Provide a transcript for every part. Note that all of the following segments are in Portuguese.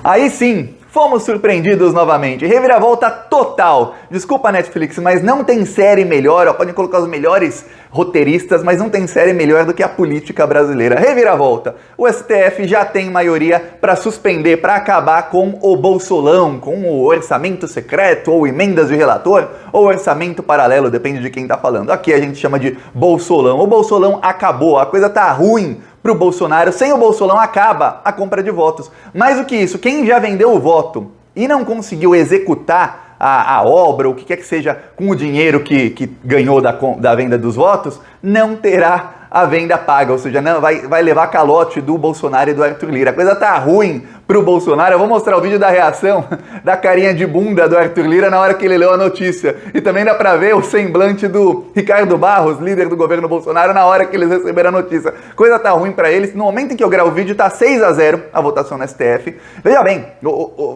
Aí sim, fomos surpreendidos novamente. Reviravolta total. Desculpa, Netflix, mas não tem série melhor. Ó, podem colocar os melhores roteiristas, mas não tem série melhor do que a política brasileira. Reviravolta. O STF já tem maioria para suspender, para acabar com o Bolsolão, com o orçamento secreto, ou emendas de relator, ou orçamento paralelo, depende de quem tá falando. Aqui a gente chama de Bolsolão. O Bolsolão acabou, a coisa tá ruim pro Bolsonaro. Sem o Bolsolão acaba a compra de votos. Mais do que isso, quem já vendeu o voto e não conseguiu executar a obra, ou o que quer que seja, com o dinheiro que ganhou da venda dos votos, não terá a venda paga, ou seja, não, vai levar calote do Bolsonaro e do Arthur Lira. A coisa tá ruim pro Bolsonaro. Eu vou mostrar o vídeo da reação da carinha de bunda do Arthur Lira na hora que ele leu a notícia. E também dá pra ver o semblante do Ricardo Barros, líder do governo Bolsonaro, na hora que eles receberam a notícia. Coisa tá ruim pra eles. No momento em que eu gravo o vídeo, tá 6-0 a votação no STF. Veja bem,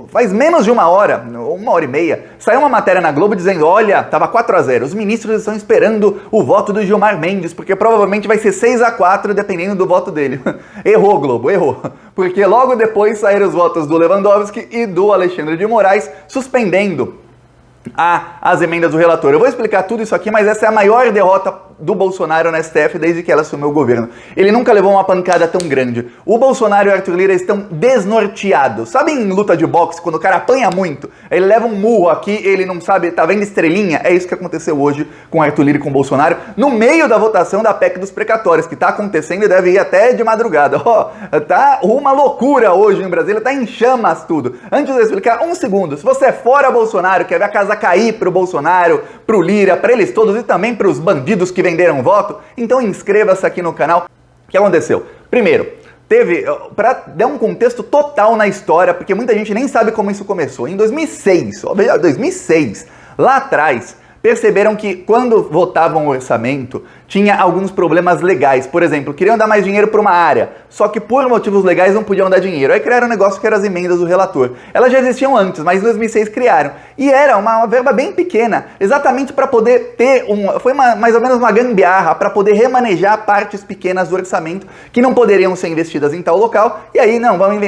faz menos de uma hora e meia, saiu uma matéria na Globo dizendo, olha, tava 4-0, os ministros estão esperando o voto do Gilmar Mendes, porque provavelmente vai ser 6-4, dependendo do voto dele. Errou, Globo, errou. Porque logo depois saíram os votos do Lewandowski e do Alexandre de Moraes, suspendendo as emendas do relator. Eu vou explicar tudo isso aqui, mas essa é a maior derrota do Bolsonaro na STF desde que ela assumiu o governo. Ele nunca levou uma pancada tão grande. O Bolsonaro e o Arthur Lira estão desnorteados. Sabe em luta de boxe, quando o cara apanha muito, ele leva um murro aqui, ele não sabe, tá vendo estrelinha? É isso que aconteceu hoje com o Arthur Lira e com o Bolsonaro, no meio da votação da PEC dos precatórios, que tá acontecendo e deve ir até de madrugada. Ó, tá uma loucura hoje em Brasília, tá em chamas tudo. Antes de eu explicar, um segundo, se você é fora Bolsonaro, quer ver a casa cair pro Bolsonaro, pro Lira, pra eles todos e também pros bandidos que venderam voto, então inscreva-se aqui no canal. O que aconteceu? Primeiro, para dar um contexto total na história, porque muita gente nem sabe como isso começou. Em 2006, ó, 2006, lá atrás, perceberam que quando votavam o orçamento, tinha alguns problemas legais. Por exemplo, queriam dar mais dinheiro para uma área, só que por motivos legais não podiam dar dinheiro. Aí criaram um negócio que eram as emendas do relator. Elas já existiam antes, mas em 2006 criaram. E era uma verba bem pequena, exatamente para poder ter foi mais ou menos uma gambiarra, para poder remanejar partes pequenas do orçamento que não poderiam ser investidas em tal local, e aí não, vamos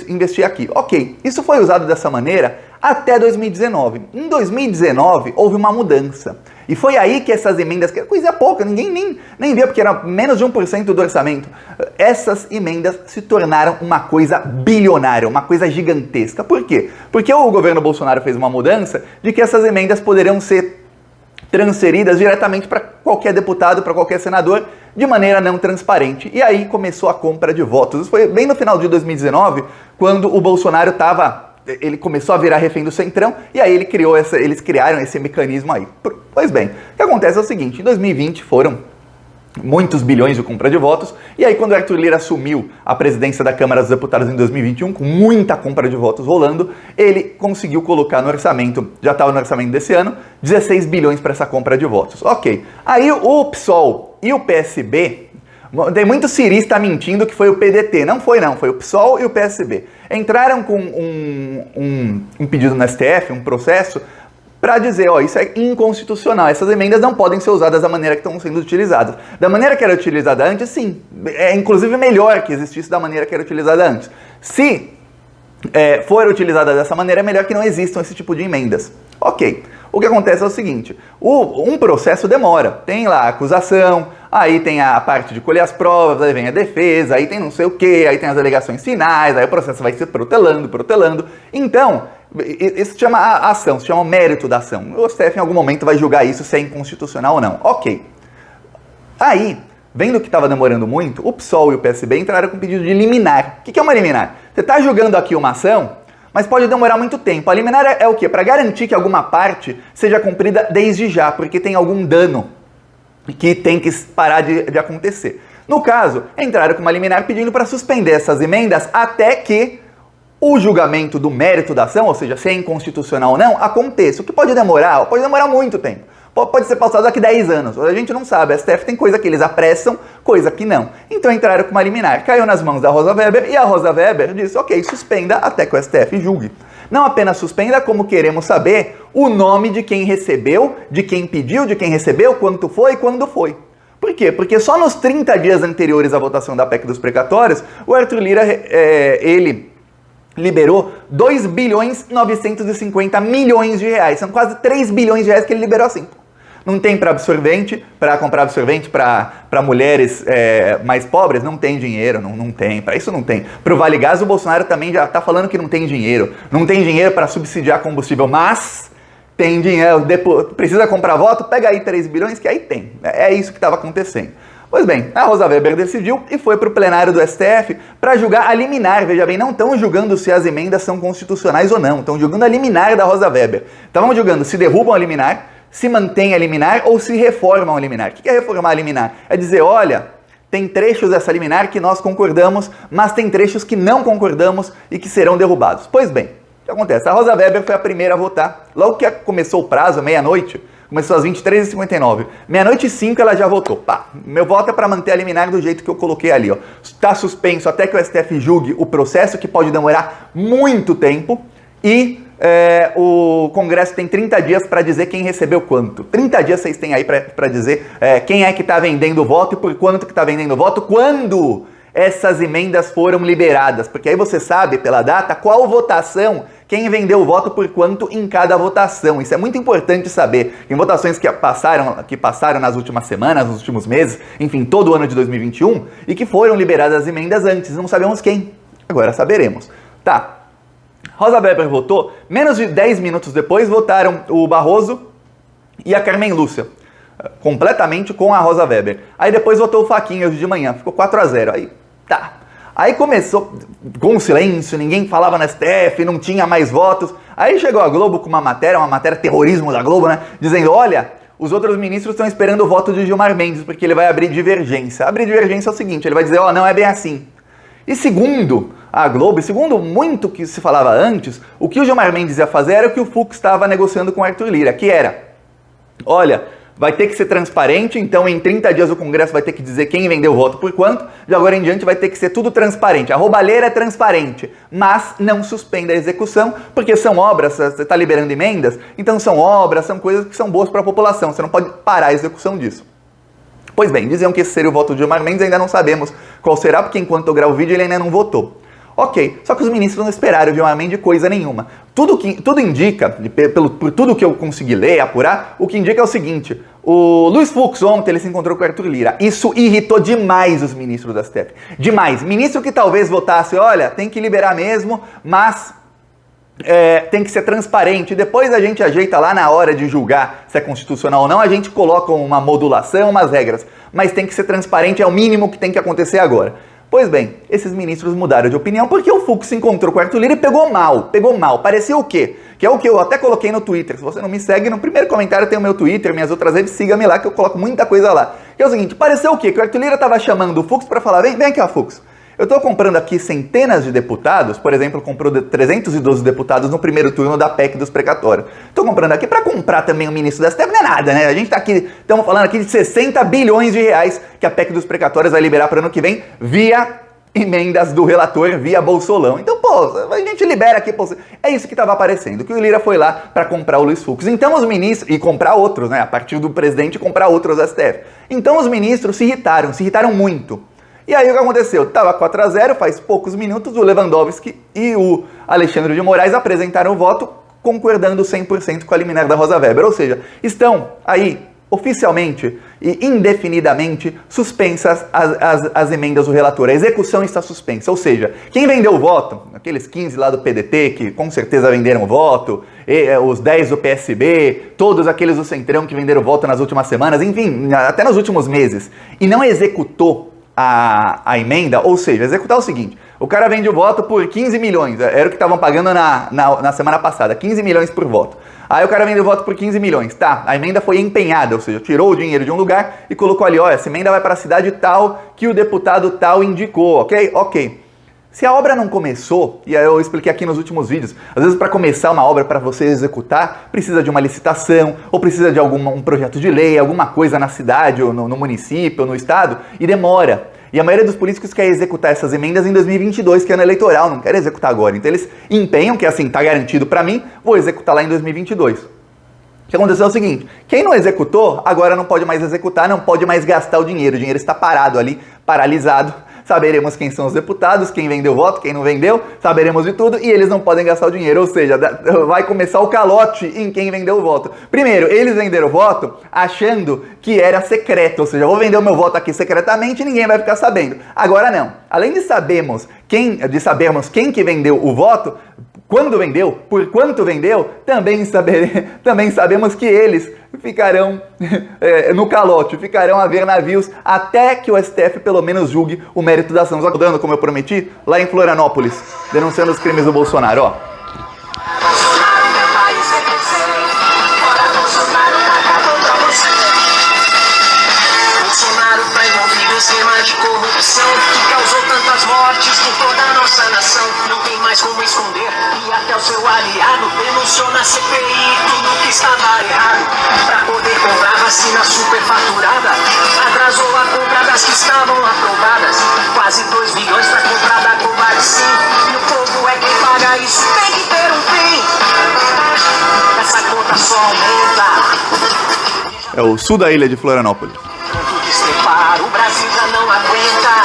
investir aqui. Ok, isso foi usado dessa maneira até 2019. Em 2019, houve uma mudança. E foi aí que essas emendas, que era coisa pouca, ninguém nem via, porque era menos de 1% do orçamento, essas emendas se tornaram uma coisa bilionária, uma coisa gigantesca. Por quê? Porque o governo Bolsonaro fez uma mudança de que essas emendas poderiam ser transferidas diretamente para qualquer deputado, para qualquer senador, de maneira não transparente. E aí começou a compra de votos. Isso foi bem no final de 2019, quando o Bolsonaro ele começou a virar refém do Centrão, e aí eles criaram esse mecanismo aí. Pois bem, o que acontece é o seguinte, em 2020 foram muitos bilhões de compra de votos, e aí quando o Arthur Lira assumiu a presidência da Câmara dos Deputados em 2021, com muita compra de votos rolando, ele conseguiu colocar no orçamento, já estava no orçamento desse ano, 16 bilhões para essa compra de votos. Ok, aí o PSOL e o PSB, tem muito cirista mentindo que foi o PDT. Não, foi o PSOL e o PSB. Entraram com um pedido no STF, um processo, para dizer, ó, isso é inconstitucional, essas emendas não podem ser usadas da maneira que estão sendo utilizadas. Da maneira que era utilizada antes, sim. É inclusive melhor que existisse da maneira que era utilizada antes. Se for utilizada dessa maneira, é melhor que não existam esse tipo de emendas. Ok. O que acontece é o seguinte, um processo demora. Tem lá a acusação, aí tem a parte de colher as provas, aí vem a defesa, aí tem não sei o que, aí tem as alegações finais, aí o processo vai se protelando. Então, isso se chama a ação, se chama o mérito da ação. O STF em algum momento vai julgar isso se é inconstitucional ou não. Ok. Aí, vendo que estava demorando muito, o PSOL e o PSB entraram com pedido de liminar. O que é uma liminar? Você está julgando aqui uma ação, mas pode demorar muito tempo. A liminar é o quê? Para garantir que alguma parte seja cumprida desde já, porque tem algum dano que tem que parar de acontecer. No caso, entraram com uma liminar pedindo para suspender essas emendas até que o julgamento do mérito da ação, ou seja, se é inconstitucional ou não, aconteça. O que pode demorar muito tempo. Pode ser passado daqui 10 anos. A gente não sabe. A STF tem coisa que eles apressam, coisa que não. Então entraram com uma liminar. Caiu nas mãos da Rosa Weber e a Rosa Weber disse, ok, suspenda até que o STF julgue. Não apenas suspenda, como queremos saber o nome de quem recebeu, de quem pediu, de quem recebeu, quanto foi e quando foi. Por quê? Porque só nos 30 dias anteriores à votação da PEC dos precatórios, o Arthur Lira, ele liberou 2 bilhões 950 milhões de reais. São quase 3 bilhões de reais que ele liberou assim. Não tem para absorvente, para comprar absorvente para mulheres mais pobres, não tem dinheiro, não tem, para isso não tem. Para o Vale Gás, o Bolsonaro também já está falando que não tem dinheiro para subsidiar combustível, mas tem dinheiro, precisa comprar voto, pega aí 3 bilhões que aí tem. É isso que estava acontecendo. Pois bem, a Rosa Weber decidiu e foi para o plenário do STF para julgar a liminar. Veja bem, não estão julgando se as emendas são constitucionais ou não, estão julgando a liminar da Rosa Weber. Estavam julgando se derrubam a liminar, se mantém a liminar ou se reformam a liminar. O que é reformar a liminar? É dizer, olha, tem trechos dessa liminar que nós concordamos, mas tem trechos que não concordamos e que serão derrubados. Pois bem, o que acontece? A Rosa Weber foi a primeira a votar. Logo que começou o prazo, meia-noite, começou às 23h59, meia-noite e 5 ela já votou. Pá, meu voto é para manter a liminar do jeito que eu coloquei ali. Está suspenso até que o STF julgue o processo, que pode demorar muito tempo, e o Congresso tem 30 dias para dizer quem recebeu quanto. 30 dias vocês têm aí para dizer quem é que está vendendo o voto e por quanto que está vendendo o voto, quando essas emendas foram liberadas. Porque aí você sabe, pela data, qual votação, quem vendeu o voto por quanto em cada votação. Isso é muito importante saber. Em votações que passaram nas últimas semanas, nos últimos meses, enfim, todo o ano de 2021, e que foram liberadas as emendas antes. Não sabemos quem. Agora saberemos. Tá. Rosa Weber votou, menos de 10 minutos depois votaram o Barroso e a Carmen Lúcia, completamente com a Rosa Weber. Aí depois votou o Fachin hoje de manhã, ficou 4-0, aí tá. Aí começou com silêncio, ninguém falava no STF, não tinha mais votos. Aí chegou a Globo com uma matéria terrorismo da Globo, né, dizendo, olha, os outros ministros estão esperando o voto de Gilmar Mendes, porque ele vai abrir divergência. Abrir divergência é o seguinte, ele vai dizer, ó, não é bem assim. E segundo a Globo, segundo muito que se falava antes, o que o Gilmar Mendes ia fazer era o que o Fux estava negociando com o Arthur Lira, que era, olha, vai ter que ser transparente, então em 30 dias o Congresso vai ter que dizer quem vendeu o voto por quanto, de agora em diante vai ter que ser tudo transparente. A roubalheira é transparente, mas não suspenda a execução, porque são obras, você está liberando emendas, então são obras, são coisas que são boas para a população, você não pode parar a execução disso. Pois bem, diziam que esse seria o voto de Gilmar Mendes, ainda não sabemos qual será, porque enquanto eu gravo o vídeo ele ainda não votou. Ok, só que os ministros não esperaram Gilmar Mendes coisa nenhuma. Tudo indica, por tudo que eu consegui ler, apurar, o que indica é o seguinte, o Luiz Fux ontem ele se encontrou com o Arthur Lira. Isso irritou demais os ministros da STF. Demais. Ministro que talvez votasse, olha, tem que liberar mesmo, mas tem que ser transparente. Depois a gente ajeita lá na hora de julgar se é constitucional ou não, a gente coloca uma modulação, umas regras. Mas tem que ser transparente, é o mínimo que tem que acontecer agora. Pois bem, esses ministros mudaram de opinião porque o Fux se encontrou com o Arthur Lira e pegou mal. Parecia o quê? Que é o que eu até coloquei no Twitter. Se você não me segue, no primeiro comentário tem o meu Twitter, minhas outras redes, siga-me lá que eu coloco muita coisa lá. Que é o seguinte, pareceu o quê? Que o Arthur Lira estava chamando o Fux para falar, vem aqui, ó, Fux. Eu estou comprando aqui centenas de deputados, por exemplo, comprou 312 deputados no primeiro turno da PEC dos precatórios. Estou comprando aqui para comprar também o ministro da STF, não é nada, né? A gente está aqui, estamos falando aqui de 60 bilhões de reais que a PEC dos precatórios vai liberar para o ano que vem via emendas do relator, via Bolsolão. Então, pô, a gente libera aqui, pô, é isso que estava aparecendo, que o Lira foi lá para comprar o Luiz Fux. Então os ministros, e comprar outros, né? A partir do presidente comprar outros da STF. Então os ministros se irritaram muito. E aí o que aconteceu? Tava 4-0, faz poucos minutos, o Lewandowski e o Alexandre de Moraes apresentaram o voto concordando 100% com a liminar da Rosa Weber. Ou seja, estão aí oficialmente e indefinidamente suspensas as emendas do relator. A execução está suspensa. Ou seja, quem vendeu o voto, aqueles 15 lá do PDT que com certeza venderam o voto, os 10 do PSB, todos aqueles do Centrão que venderam o voto nas últimas semanas, enfim, até nos últimos meses, e não executou a emenda, ou seja, executar o seguinte, o cara vende o voto por 15 milhões, era o que estavam pagando na semana passada, 15 milhões por voto. Aí o cara vende o voto por 15 milhões, tá, a emenda foi empenhada, ou seja, tirou o dinheiro de um lugar e colocou ali, ó, essa emenda vai para a cidade tal que o deputado tal indicou, ok? Ok. Se a obra não começou, e eu expliquei aqui nos últimos vídeos, às vezes para começar uma obra, para você executar, precisa de uma licitação, ou precisa de um projeto de lei, alguma coisa na cidade, ou no município, ou no estado, e demora. E a maioria dos políticos quer executar essas emendas em 2022, que é ano eleitoral, não quer executar agora. Então eles empenham, que assim, tá garantido para mim, vou executar lá em 2022. O que aconteceu é o seguinte, quem não executou, agora não pode mais executar, não pode mais gastar o dinheiro está parado ali, paralisado, saberemos quem são os deputados, quem vendeu voto, quem não vendeu, saberemos de tudo e eles não podem gastar o dinheiro, ou seja, vai começar o calote em quem vendeu o voto. Primeiro, eles venderam o voto achando que era secreto, ou seja, eu vou vender o meu voto aqui secretamente e ninguém vai ficar sabendo. Agora não. Além de sabermos quem que vendeu o voto, quando vendeu, por quanto vendeu, também sabemos que eles ficarão no calote, ficarão a ver navios até que o STF pelo menos julgue o mérito da ação. Rodando, como eu prometi, lá em Florianópolis, denunciando os crimes do Bolsonaro, ó. Esquema de corrupção que causou tantas mortes por toda a nossa nação. Não tem mais como esconder e até o seu aliado denunciou na CPI tudo que estava errado. Pra poder comprar vacina superfaturada, atrasou a compra das que estavam aprovadas. Quase 2 bilhões pra comprar da Covaxin. E o povo é quem paga isso, tem que ter um fim. Essa conta só aumenta. É o sul da ilha de Florianópolis. O Brasil já não aguenta.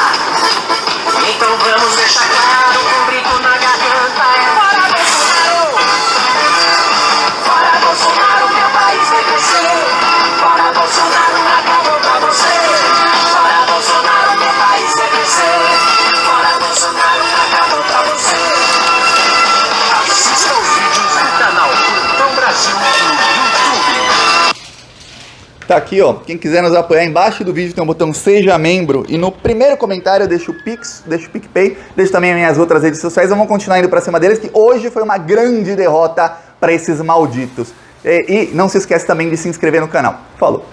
Então vamos deixar claro com um grito na garganta. Fora Bolsonaro! Fora Bolsonaro, meu país vai crescer. Fora Bolsonaro, acabou pra você. Fora Bolsonaro, meu país vai crescer. Fora Bolsonaro, acabou pra você. Assista os vídeos do canal Plantão Brasil no YouTube. Tá aqui, ó, quem quiser nos apoiar, embaixo do vídeo tem um botão Seja Membro e no primeiro comentário eu deixo o Pix, deixo o PicPay, deixo também as minhas outras redes sociais, vamos continuar indo pra cima deles, que hoje foi uma grande derrota para esses malditos. E não se esquece também de se inscrever no canal. Falou!